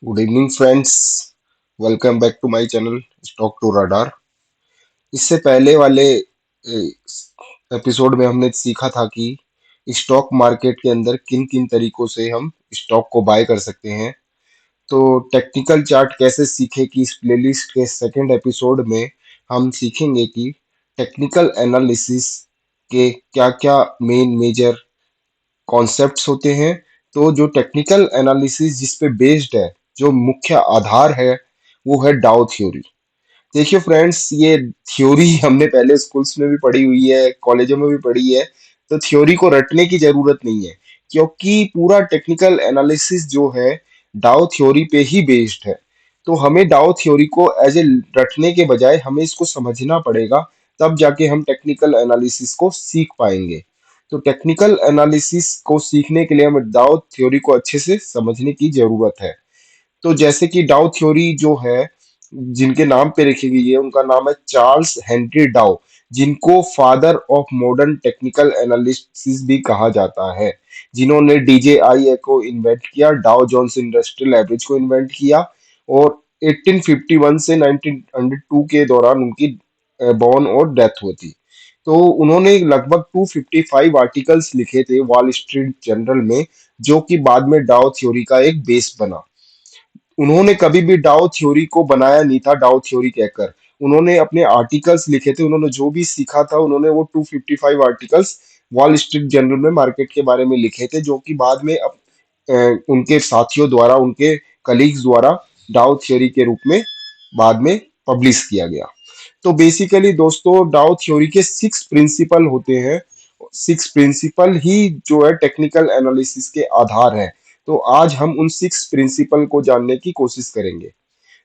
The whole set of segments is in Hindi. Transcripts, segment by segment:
Good evening friends. Welcome back to my channel stock to radar. इससे पहले वाले एपिसोड में हमने सीखा था कि स्टॉक मार्केट के अंदर किन किन तरीकों से हम स्टॉक को बाय कर सकते हैं। तो टेक्निकल चार्ट कैसे सीखे कि इस प्लेलिस्ट के सेकंड एपिसोड में हम सीखेंगे कि टेक्निकल एनालिसिस के क्या क्या मेन मेजर कॉन्सेप्ट्स होते हैं। तो जो टेक्निकल एनालिसिस जिस पे बेस्ड है, जो मुख्य आधार है, वो है डाउ थ्योरी। देखिए फ्रेंड्स, ये थ्योरी हमने पहले स्कूल्स में भी पढ़ी हुई है, कॉलेजों में भी पढ़ी है। तो थ्योरी को रटने की जरूरत नहीं है, क्योंकि पूरा टेक्निकल एनालिसिस जो है डाउ थ्योरी पे ही बेस्ड है। तो हमें डाउ थ्योरी को एज ए रटने के बजाय हमें इसको समझना पड़ेगा, तब जाके हम टेक्निकल एनालिसिस को सीख पाएंगे। तो टेक्निकल एनालिसिस को सीखने के लिए हमें डाउ थ्योरी को अच्छे से समझने की जरूरत है। तो जैसे कि डाउ थ्योरी जो है, जिनके नाम पे रखी गई है उनका नाम है चार्ल्स हेनरी डाउ, जिनको father of modern technical analysis भी कहा जाता है। जिन्होंने डीजेआई को इन्वेंट किया, डाउ जोन्स इंडस्ट्रियल एवरेज को इन्वेंट किया, और 1851 से 1902 के दौरान उनकी बॉर्न और डेथ हुई थी। तो उन्होंने लगभग 255 आर्टिकल्स लिखे थे वॉल स्ट्रीट जर्नल में, जो कि बाद में डाउ थ्योरी का एक बेस बना। उन्होंने कभी भी डाउ थ्योरी को बनाया नहीं था डाउ थ्योरी कहकर। उन्होंने अपने आर्टिकल्स लिखे थे, उन्होंने जो भी सीखा था उन्होंने वो 255 आर्टिकल्स वॉल स्ट्रीट जर्नल में मार्केट के बारे में लिखे थे, जो कि बाद में उनके साथियों द्वारा, उनके कलीग्स द्वारा डाउ थ्योरी के रूप में बाद में पब्लिश किया गया। तो बेसिकली दोस्तों, डाउ थ्योरी के 6 प्रिंसिपल होते हैं। 6 प्रिंसिपल ही जो है टेक्निकल एनालिसिस के आधार हैं। तो आज हम उन 6 प्रिंसिपल को जानने की कोशिश करेंगे।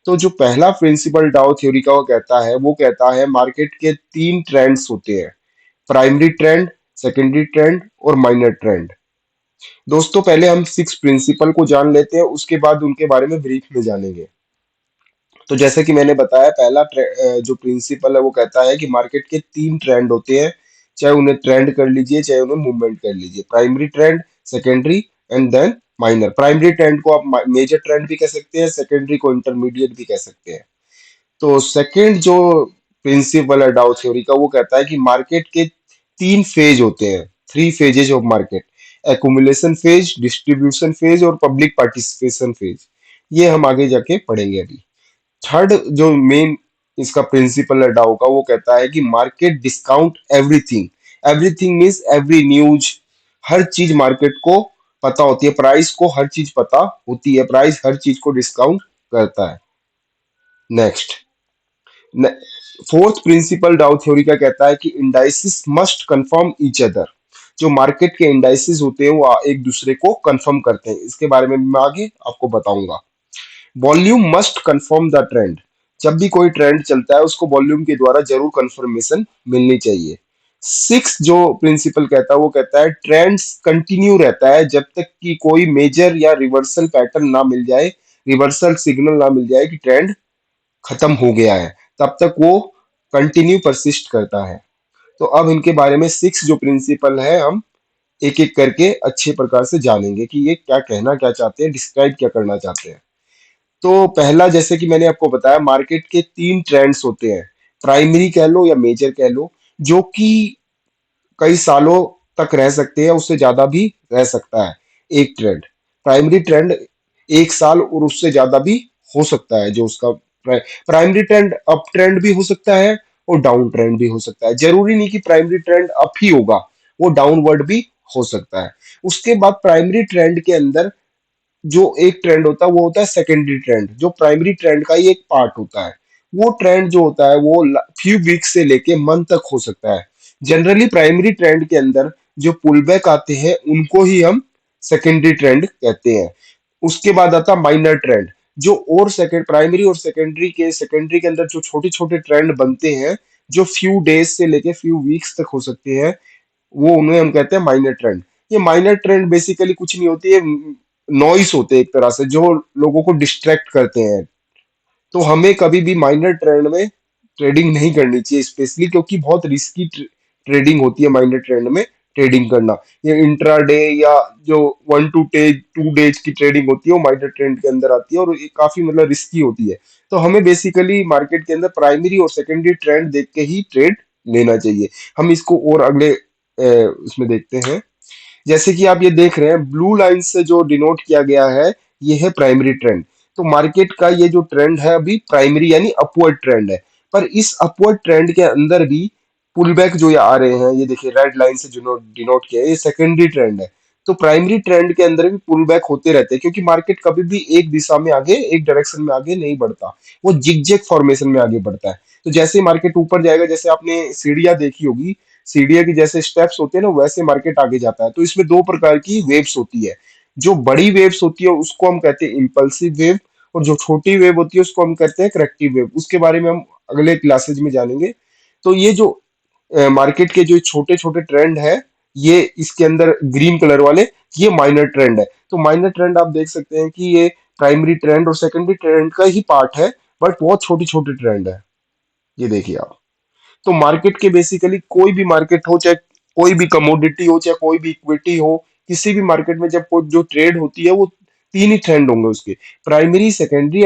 तो जो पहला प्रिंसिपल डाउ थ्योरी का वो कहता है मार्केट के 3 ट्रेंड्स होते हैं: प्राइमरी ट्रेंड, सेकेंडरी ट्रेंड और माइनर ट्रेंड। दोस्तों, पहले हम 6 प्रिंसिपल को जान लेते हैं, उसके बाद उनके बारे में ब्रीफ में जानेंगे। तो जैसे कि मैंने बताया, पहला जो प्रिंसिपल है वो कहता है कि मार्केट के 3 ट्रेंड होते हैं। चाहे उन्हें ट्रेंड कर लीजिए, चाहे उन्हें मूवमेंट कर लीजिए: primary trend, secondary and then minor. Primary trend को आप मेजर ट्रेंड भी कह सकते हैं, सेकेंडरी को इंटरमीडिएट भी कह सकते हैं। तो सेकेंड जो प्रिंसिपल है डाउ थ्योरी का, वो कहता है कि मार्केट के 3 फेज होते हैं, 3 phases of market: accumulation phase, distribution phase और पब्लिक पार्टिसिपेशन फेज। ये हम आगे जाके पढ़ेंगे अभी। थर्ड जो मेन इसका प्रिंसिपल है डाउ का, वो कहता है कि market discount everything. Everything means every news. हर चीज मार्केट को पता होती है, प्राइस को हर चीज पता होती है, प्राइस हर चीज को डिस्काउंट करता है। Next, fourth principle Dow theory का कहता है कि indices must confirm each other. जो मार्केट के इंडाइसिस होते हैं वो एक दूसरे को कंफर्म करते हैं। इसके बारे में मैं आगे आपको बताऊंगा। Volume must confirm the trend. जब भी कोई ट्रेंड चलता है उसको वॉल्यूम के द्वारा जरूर कंफर्मेशन मिलनी चाहिए। सिक्स जो प्रिंसिपल कहता है वो कहता है ट्रेंड्स कंटिन्यू रहता है जब तक कि कोई मेजर या रिवर्सल पैटर्न ना मिल जाए, रिवर्सल सिग्नल ना मिल जाए कि ट्रेंड खत्म हो गया है, तब तक वो कंटिन्यू परसिस्ट करता है। तो अब इनके बारे में 6 जो प्रिंसिपल है हम एक एक करके अच्छे प्रकार से जानेंगे कि ये क्या कहना क्या चाहते हैं, डिस्क्राइब क्या करना चाहते हैं। तो पहला, जैसे कि मैंने आपको बताया, मार्केट के 3 ट्रेंड्स होते हैं। प्राइमरी कह लो या मेजर कह लो, जो कि कई सालों तक रह सकते हैं, उससे ज्यादा भी रह सकता है एक ट्रेंड। प्राइमरी ट्रेंड 1 साल और उससे ज्यादा भी हो सकता है। जो उसका प्राइमरी ट्रेंड अप ट्रेंड भी हो सकता है और डाउन ट्रेंड भी हो सकता है। जरूरी नहीं कि प्राइमरी ट्रेंड अप ही होगा, वो डाउनवर्ड भी हो सकता है। उसके बाद प्राइमरी ट्रेंड के अंदर जो एक ट्रेंड होता है वो होता है सेकेंडरी ट्रेंड, जो प्राइमरी ट्रेंड का ही एक पार्ट होता है। वो ट्रेंड जो होता है वो फ्यू वीक से लेके मंथ तक हो सकता है। जनरली प्राइमरी ट्रेंड के अंदर जो पुलबैक आते हैं उनको ही हम सेकेंडरी ट्रेंड कहते हैं। उसके बाद आता माइनर ट्रेंड, जो और सेकेंड प्राइमरी और सेकेंडरी के अंदर जो छोटे छोटे ट्रेंड बनते हैं, जो फ्यू डेज से लेके फ्यू वीक्स तक हो सकते हैं, वो उन्हें हम कहते हैं माइनर ट्रेंड। ये माइनर ट्रेंड बेसिकली कुछ नहीं होती है, नॉइस होते हैं एक तरह से, जो लोगों को डिस्ट्रैक्ट करते हैं। तो हमें कभी भी माइनर ट्रेंड में ट्रेडिंग नहीं करनी चाहिए, स्पेशली क्योंकि बहुत रिस्की ट्रेडिंग होती है माइनर ट्रेंड में। ट्रेडिंग करना। ये इंट्राडे या जो 1 to 2 डेज की ट्रेडिंग होती है वो माइनर ट्रेंड के अंदर आती है, और ये काफी मतलब रिस्की होती है। तो हमें बेसिकली मार्केट के अंदर प्राइमरी और सेकेंडरी ट्रेंड देख के ही ट्रेड लेना चाहिए। हम इसको और अगले उसमें देखते हैं। जैसे कि आप ये देख रहे हैं, ब्लू लाइन से जो डिनोट किया गया है, ये है प्राइमरी ट्रेंड। तो मार्केट का ये जो ट्रेंड है अभी प्राइमरी यानी अपवर्ड ट्रेंड है। पर इस अपवर्ड ट्रेंड के अंदर भी पुल बैक जो ये आ रहे हैं, ये देखिए रेड लाइन से जो डिनोट किया है, ये सेकेंडरी ट्रेंड है। तो प्राइमरी ट्रेंड के अंदर भी पुल बैक होते रहते हैं, क्योंकि मार्केट कभी भी एक दिशा में आगे, एक डायरेक्शन में आगे नहीं बढ़ता, वो जिगजैग फॉर्मेशन में आगे बढ़ता है। तो जैसे ही मार्केट ऊपर जाएगा, जैसे आपने सीढ़ियां देखी होगी, सीढ़ियां की जैसे स्टेप्स होते हैं ना, वैसे मार्केट आगे जाता है। तो इसमें दो प्रकार की वेव्स होती है। जो बड़ी वेव्स होती है उसको हम कहते हैं इम्पल्सिव वेव, और जो छोटी वेव होती है उसको हम कहते हैं करेक्टिव वेव। उसके बारे में हम अगले क्लासेज में जानेंगे। तो ये जो मार्केट के जो छोटे छोटे ट्रेंड है, ये इसके अंदर ग्रीन कलर वाले, ये माइनर ट्रेंड है। तो माइनर ट्रेंड आप देख सकते हैं कि ये प्राइमरी ट्रेंड और सेकेंडरी ट्रेंड का ही पार्ट है, बट बहुत छोटी छोटी ट्रेंड है। ये देखिए आप। तो मार्केट के बेसिकली कोई भी मार्केट हो, चाहे कोई भी कमोडिटी हो, चाहे कोई भी इक्विटी हो, किसी भी मार्केट में जब कोई जो ट्रेड होती है, वो तीन ही ट्रेंड होंगे उसके, प्राइमरी, सेकेंडरी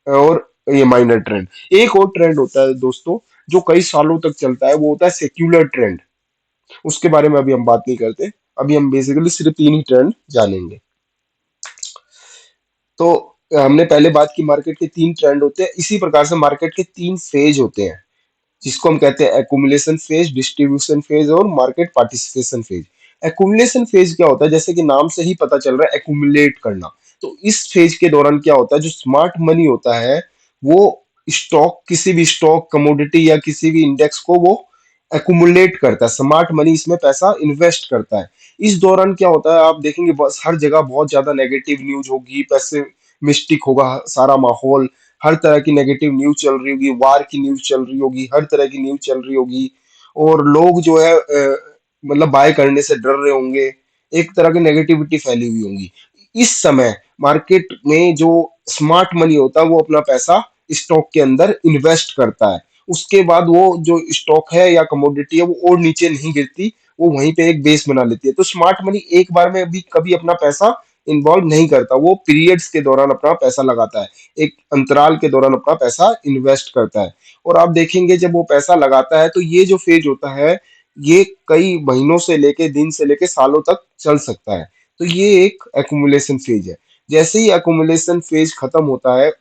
और ये माइनर ट्रेंड। एक और ट्रेंड होता है दोस्तों, जो कई सालों तक चलता है, वो होता है सेक्युलर ट्रेंड। उसके बारे में अभी हम बात नहीं करते। अभी हम बेसिकली सिर्फ तीन ही ट्रेंड जानेंगे। तो हमने पहले बात की मार्केट के तीन ट्रेंड होते हैं, इसी प्रकार से मार्केट के तीन फेज होते हैं, जिसको हम कहते हैं एकुमुलेशन फेज, डिस्ट्रीब्यूशन फेज और market participation phase. Accumulation phase क्या होता है, जैसे कि नाम से ही पता चल रहा है, एकुमुलेट करना। तो इस फेज के दौरान क्या होता है, जो स्मार्ट मनी होता है, वो स्टॉक, किसी भी स्टॉक, कमोडिटी या किसी भी इंडेक्स को वो एकुमुलेट करता है। स्मार्ट मनी इसमें पैसा इन्वेस्ट करता है। इस दौरान क्या होता है, आप देखेंगे बस हर जगह बहुत ज्यादा नेगेटिव न्यूज होगी, पैसे मिस्टिक होगा सारा माहौल, हर तरह की नेगेटिव न्यूज चल रही होगी, वार की न्यूज चल रही होगी, हर तरह की न्यूज चल रही होगी, और लोग जो है मतलब बाय करने से डर रहे होंगे, एक तरह की नेगेटिविटी फैली हुई होंगी। इस समय मार्केट में जो स्मार्ट मनी होता है, वो अपना पैसा स्टॉक के अंदर इन्वेस्ट करता है। उसके बाद वो जो स्टॉक है या कमोडिटी है, वो और नीचे नहीं गिरती, वो वहीं पे एक बेस बना लेती है। तो स्मार्ट मनी एक बार में भी कभी अपना पैसा इन्वॉल्व नहीं करता, वो पीरियड्स के दौरान अपना पैसा लगाता है, एक अंतराल के दौरान अपना पैसा इन्वेस्ट करता है। और आप देखेंगे जब वो पैसा लगाता है, तो ये जो फेज होता है, ये कई महीनों से लेके, दिन से लेके सालों तक चल सकता है। तो ये एक एक्युमुलेशन फेज है। जैसे ही एक्युमुलेशन फेज खत्म होता है,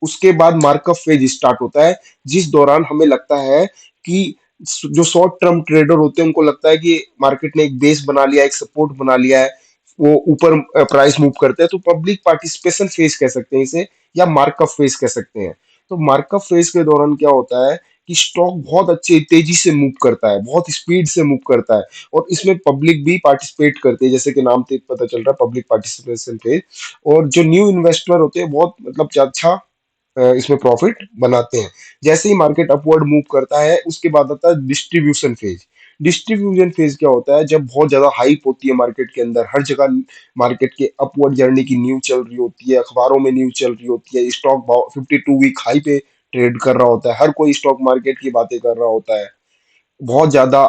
उसके बाद मार्कअप फेज स्टार्ट होता है, जिस दौरान हमें लगता है कि जो शॉर्ट टर्म ट्रेडर होते हैं, उनको लगता है कि मार्केट ने एक बेस बना लिया, एक सपोर्ट बना लिया है, वो ऊपर प्राइस मूव करते हैं। तो पब्लिक पार्टिसिपेशन फेज कह सकते हैं इसे, या मार्कअप फेज कह सकते हैं। तो मार्कअप फेज के दौरान क्या होता है कि स्टॉक बहुत अच्छे तेजी से मूव करता है, बहुत स्पीड से मूव करता है, और इसमें पब्लिक भी पार्टिसिपेट करती है, जैसे कि नाम से पता चल रहा है, पब्लिक पार्टिसिपेशन फेज। और जो न्यू इन्वेस्टर होते हैं, बहुत मतलब अच्छा इसमें प्रॉफिट बनाते हैं। जैसे ही मार्केट अपवर्ड मूव करता है, उसके बाद आता है डिस्ट्रीब्यूशन फेज। डिस्ट्रीब्यूशन फेज क्या होता है, जब बहुत ज्यादा हाइप होती है मार्केट के अंदर, हर जगह मार्केट के अपवर्ड जर्नी की न्यूज चल रही होती है, अखबारों में न्यूज चल रही होती है, स्टॉक 52 वीक हाई पे ट्रेड कर रहा होता है, हर कोई स्टॉक मार्केट की बातें कर रहा होता है, बहुत ज्यादा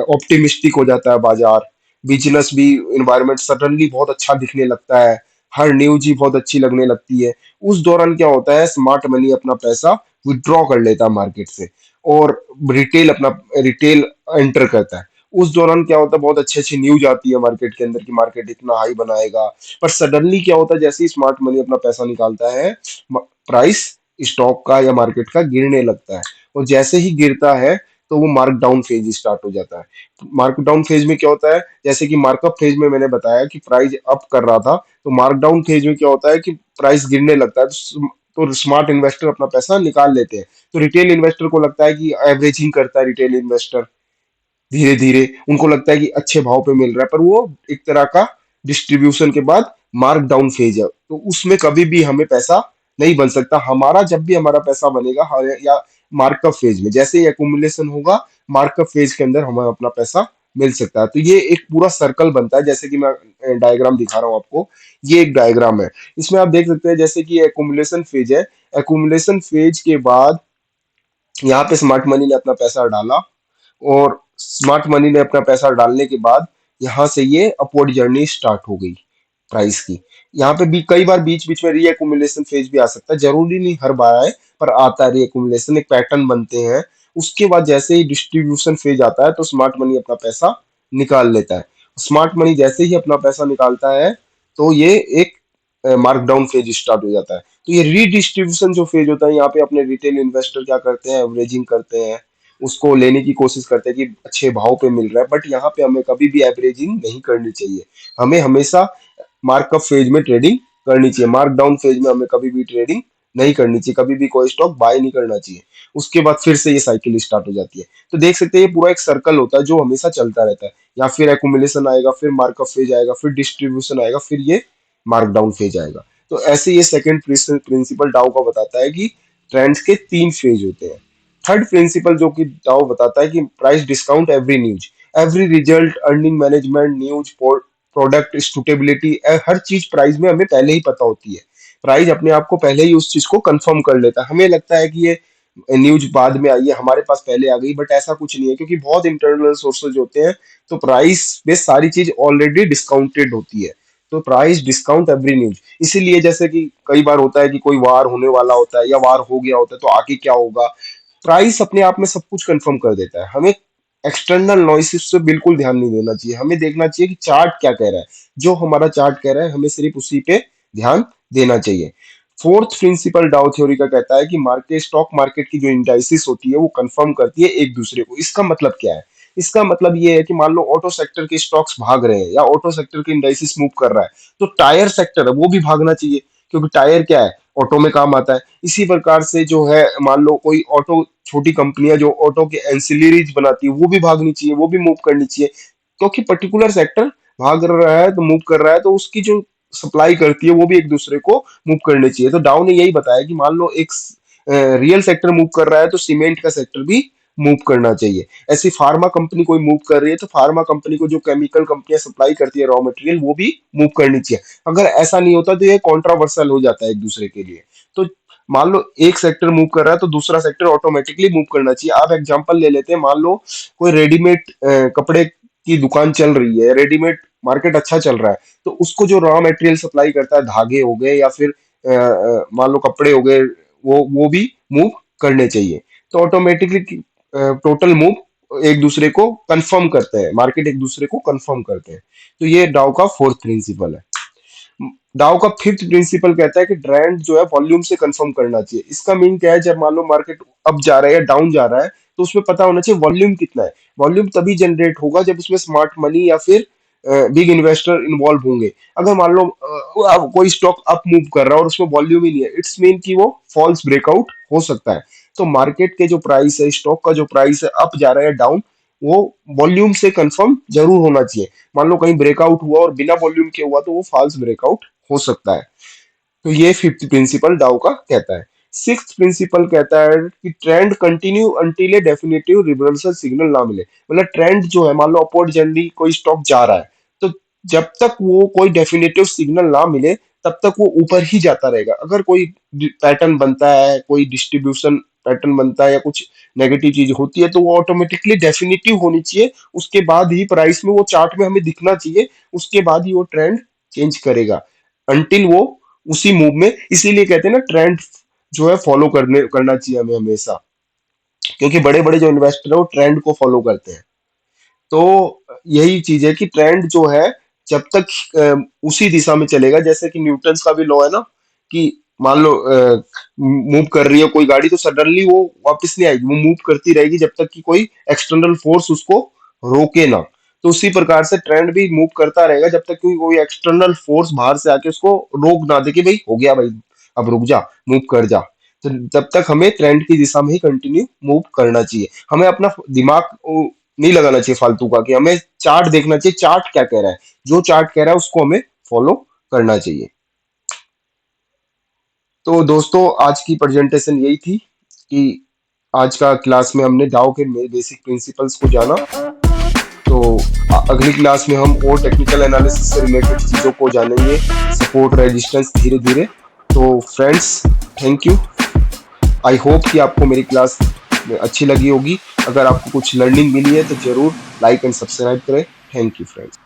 ऑप्टिमिस्टिक हो जाता है बाजार, बिजनेस भी, इन्वायरमेंट सडनली बहुत अच्छा दिखने लगता है, हर न्यूज ही बहुत अच्छी लगने लगती है। उस दौरान क्या होता है, स्मार्ट मनी अपना पैसा विड्रॉ कर लेता है मार्केट से, और रिटेल एंटर करता है। उस दौरान क्या होता है, बहुत अच्छी अच्छी न्यूज आती है मार्केट के अंदर कि मार्केट इतना हाई बनाएगा। पर सडनली क्या होता है, जैसे ही स्मार्ट मनी अपना पैसा निकालता है, प्राइस स्टॉक का या मार्केट का गिरने लगता है। और जैसे ही गिरता है, तो वो मार्क डाउन फेज स्टार्ट हो जाता है। मार्क डाउन फेज में क्या होता है, जैसे कि मार्कअप फेज में मैंने बताया कि प्राइस अप कर रहा था, तो मार्क डाउन फेज में क्या होता है कि प्राइस गिरने लगता है, तो स्मार्ट इन्वेस्टर अपना पैसा निकाल लेते हैं। तो रिटेल इन्वेस्टर को लगता है कि एवरेजिंग करता है रिटेल इन्वेस्टर, धीरे धीरे उनको लगता है कि अच्छे भाव पे मिल रहा है, पर वो एक तरह का डिस्ट्रीब्यूशन के बाद मार्क डाउन फेज है। तो उसमें कभी भी हमें पैसा नहीं बन सकता हमारा। जब भी हमारा पैसा बनेगा, या मार्कअप फेज में, जैसे ही एक्युमुलेशन होगा, मार्कअप फेज के अंदर हमें अपना पैसा मिल सकता है। तो ये एक पूरा सर्कल बनता है, जैसे कि मैं डायग्राम दिखा रहा हूँ आपको। ये एक डायग्राम है, इसमें आप देख सकते हैं जैसे कि एक्युमुलेशन फेज है। एक्युमुलेशन फेज के बाद यहाँ पे स्मार्ट मनी ने अपना पैसा डाला, और स्मार्ट मनी ने अपना पैसा डालने के बाद यहाँ से ये अपवर्ड जर्नी स्टार्ट हो गई प्राइस की। यहाँ पे भी कई बार बीच बीच में रीएक्युमुलेशन फेज भी आ सकता है, जरूरी नहीं हर बार आए, पर आता है रीएक्युमुलेशन, एक पैटर्न बनते हैं। उसके बाद जैसे ही डिस्ट्रीब्यूशन फेज आता है तो स्मार्ट मनी अपना पैसा निकाल लेता है। स्मार्ट मनी जैसे ही अपना पैसा निकालता है तो ये एक मार्कडाउन फेज स्टार्ट हो जाता है। तो ये रीडिस्ट्रीब्यूशन जो फेज होता है, यहाँ पे अपने रिटेल इन्वेस्टर क्या करते हैं, एवरेजिंग करते हैं, उसको लेने की कोशिश करते हैं कि अच्छे भाव पे मिल रहा है। बट यहाँ पे हमें कभी भी एवरेजिंग नहीं करनी चाहिए, हमें हमेशा मार्कअप फेज में ट्रेडिंग करनी चाहिए। मार्क डाउन फेज में हमें कभी भी ट्रेडिंग नहीं करनी चाहिए, कभी भी कोई स्टॉक बाय नहीं करना चाहिए। उसके बाद फिर से ये साइकिल स्टार्ट हो जाती है। तो देख सकते हैं ये पूरा एक सर्कल होता है जो हमेशा चलता रहता है। या फिर एक्युमुलेशन आएगा, फिर मार्कअप फेज आएगा, फिर डिस्ट्रीब्यूशन आएगा, फिर ये मार्क डाउन फेज आएगा। तो ऐसे ये सेकंड प्रिंसिपल डाउ का बताता है कि ट्रेंड्स के 3 फेज होते हैं। थर्ड प्रिंसिपल जो कि डाउ बताता है कि price discount every news, every result, earning management, news, product suitability, हर चीज प्राइस में हमें पहले ही पता होती है। प्राइस अपने आप को पहले ही उस चीज को कंफर्म कर लेता है। हमें लगता है कि ये न्यूज बाद में आई है, हमारे पास पहले आ गई, बट ऐसा कुछ नहीं है, क्योंकि बहुत इंटरनल सोर्सेज होते हैं। तो प्राइस में सारी चीज ऑलरेडी डिस्काउंटेड होती है। तो प्राइस डिस्काउंट एवरी न्यूज, इसीलिए जैसे कि कई बार होता है कि कोई वार होने वाला होता है या वार हो गया होता है तो आगे क्या होगा, प्राइस अपने आप में सब कुछ कंफर्म कर देता है। हमें एक्सटर्नल नॉइसेस से बिल्कुल ध्यान नहीं देना चाहिए, हमें देखना चाहिए कि चार्ट क्या कह रहा है। जो हमारा चार्ट कह रहा है हमें सिर्फ उसी पे ध्यान देना चाहिए। फोर्थ प्रिंसिपल डाउ थ्योरी का कहता है कि मार्केट, स्टॉक मार्केट की जो इंडाइसिस होती है वो कंफर्म करती है एक दूसरे को। इसका मतलब क्या है? इसका मतलब ये है कि मान लो ऑटो सेक्टर के स्टॉक्स भाग रहे हैं या ऑटो सेक्टर की इंडाइसिस मूव कर रहा है, तो टायर सेक्टर है वो भी भागना चाहिए, क्योंकि टायर क्या है, ऑटो में काम आता है। इसी प्रकार से जो है, मान लो कोई ऑटो, छोटी कंपनियां जो ऑटो के एंसिलरीज बनाती है वो भी भागनी चाहिए, वो भी मूव करनी चाहिए। क्योंकि पर्टिकुलर सेक्टर भाग रहा है तो मूव कर रहा है, तो उसकी जो सप्लाई करती है वो भी एक दूसरे को मूव करनी चाहिए। तो डाउ ने यही बताया कि मान लो एक रियल सेक्टर मूव कर रहा है तो सीमेंट का सेक्टर भी मूव करना चाहिए। ऐसी फार्मा कंपनी कोई मूव कर रही है तो फार्मा कंपनी को जो केमिकल कंपनियां सप्लाई करती है रॉ मटेरियल, वो भी मूव करनी चाहिए। अगर ऐसा नहीं होता तो ये कॉन्ट्रावर्सल हो जाता है एक दूसरे के लिए। तो मान लो एक सेक्टर मूव कर रहा है तो दूसरा सेक्टर ऑटोमेटिकली मूव करना चाहिए। आप एग्जांपल ले लेते हैं, मान लो कोई रेडीमेड कपड़े की दुकान चल रही है, रेडीमेड मार्केट अच्छा चल रहा है, तो उसको जो रॉ मटेरियल सप्लाई करता है, धागे हो गए या फिर मान लो कपड़े हो गए, वो भी मूव करने चाहिए। तो ऑटोमेटिकली टोटल मूव एक दूसरे को कंफर्म करते हैं, मार्केट एक दूसरे को कंफर्म करते हैं। तो ये डाउ का फोर्थ प्रिंसिपल है। डाउ का फिफ्थ प्रिंसिपल कहता है कि ट्रेंड जो है वॉल्यूम से कंफर्म करना चाहिए। इसका मीन क्या है, जब मान लो मार्केट अप जा रहा है या डाउन जा रहा है तो उसमें पता होना चाहिए वॉल्यूम कितना है। वॉल्यूम तभी जनरेट होगा जब उसमें स्मार्ट मनी या फिर बिग इन्वेस्टर इन्वॉल्व होंगे। अगर मान लो कोई स्टॉक अप मूव कर रहा है और उसमें वॉल्यूम ही नहीं है, इट्स मीन कि वो फॉल्स ब्रेकआउट हो सकता है। तो मार्केट के जो प्राइस है, स्टॉक का जो प्राइस है, अप जा रहा है डाउन, वो वॉल्यूम से कंफर्म जरूर होना चाहिए। मान लो कहीं ब्रेकआउट हुआ और बिना वॉल्यूम के हुआ तो वो फॉल्स ब्रेकआउट हो सकता है। तो ये फिफ्थ प्रिंसिपल डाउ का कहता है। सिक्स्थ प्रिंसिपल कहता है कि ट्रेंड कंटिन्यू अंटिल ए डेफिनेटिव रिवर्सल सिग्नल ना मिले। मतलब ट्रेंड जो है, मान लो अपवर्ड जर्नी कोई स्टॉक जा रहा है, तो जब तक वो कोई डेफिनेटिव सिग्नल ना मिले तब तक वो ऊपर ही जाता रहेगा। अगर कोई पैटर्न बनता है, कोई डिस्ट्रीब्यूशन पैटर्न बनता है या कुछ नेगेटिव चीज होती है, तो वो ऑटोमेटिकली डेफिनेटिव होनी चाहिए। उसके बाद ही प्राइस में वो चार्ट में हमें दिखना चाहिए, उसके बाद ही वो ट्रेंड चेंज करेगा। अंटिल वो उसी मूव में, इसीलिए कहते हैं ना ट्रेंड जो है फॉलो करना चाहिए हमें हमेशा, क्योंकि बड़े बड़े जो इन्वेस्टर है वो ट्रेंड को फॉलो करते हैं। तो यही चीज है कि ट्रेंड जो है जब तक उसी दिशा में चलेगा, जैसे कि न्यूटन्स का भी लॉ है ना, कि मान लो मूव कर रही है कोई गाड़ी तो सडनली वो वापस नहीं आएगी, वो मूव करती रहेगी जब तक कि कोई एक्सटर्नल फोर्स उसको रोके ना। तो उसी प्रकार से ट्रेंड भी मूव करता रहेगा जब तक कि कोई एक्सटर्नल फोर्स बाहर से आके उसको रोक ना दे कि भाई हो गया भाई, अब रुक जा, मूव कर जा। तो तब तक हमें ट्रेंड की दिशा में ही कंटिन्यू मूव करना चाहिए। हमें अपना दिमाग नहीं लगाना चाहिए फालतू का, कि हमें चार्ट देखना चाहिए, चार्ट क्या कह रहा है, जो चार्ट कह रहा है उसको हमें फॉलो करना चाहिए। तो दोस्तों आज की प्रेजेंटेशन यही थी कि आज का क्लास में हमने डाउ के बेसिक प्रिंसिपल्स को जाना। तो अगली क्लास में हम और टेक्निकल एनालिसिस से रिलेटेड चीज़ों को जानेंगे, सपोर्ट रेजिस्टेंस धीरे धीरे। तो friends, thank you. I hope कि आपको मेरी क्लास अच्छी लगी होगी। अगर आपको कुछ लर्निंग मिली है तो जरूर लाइक एंड सब्सक्राइब करें। Thank you friends.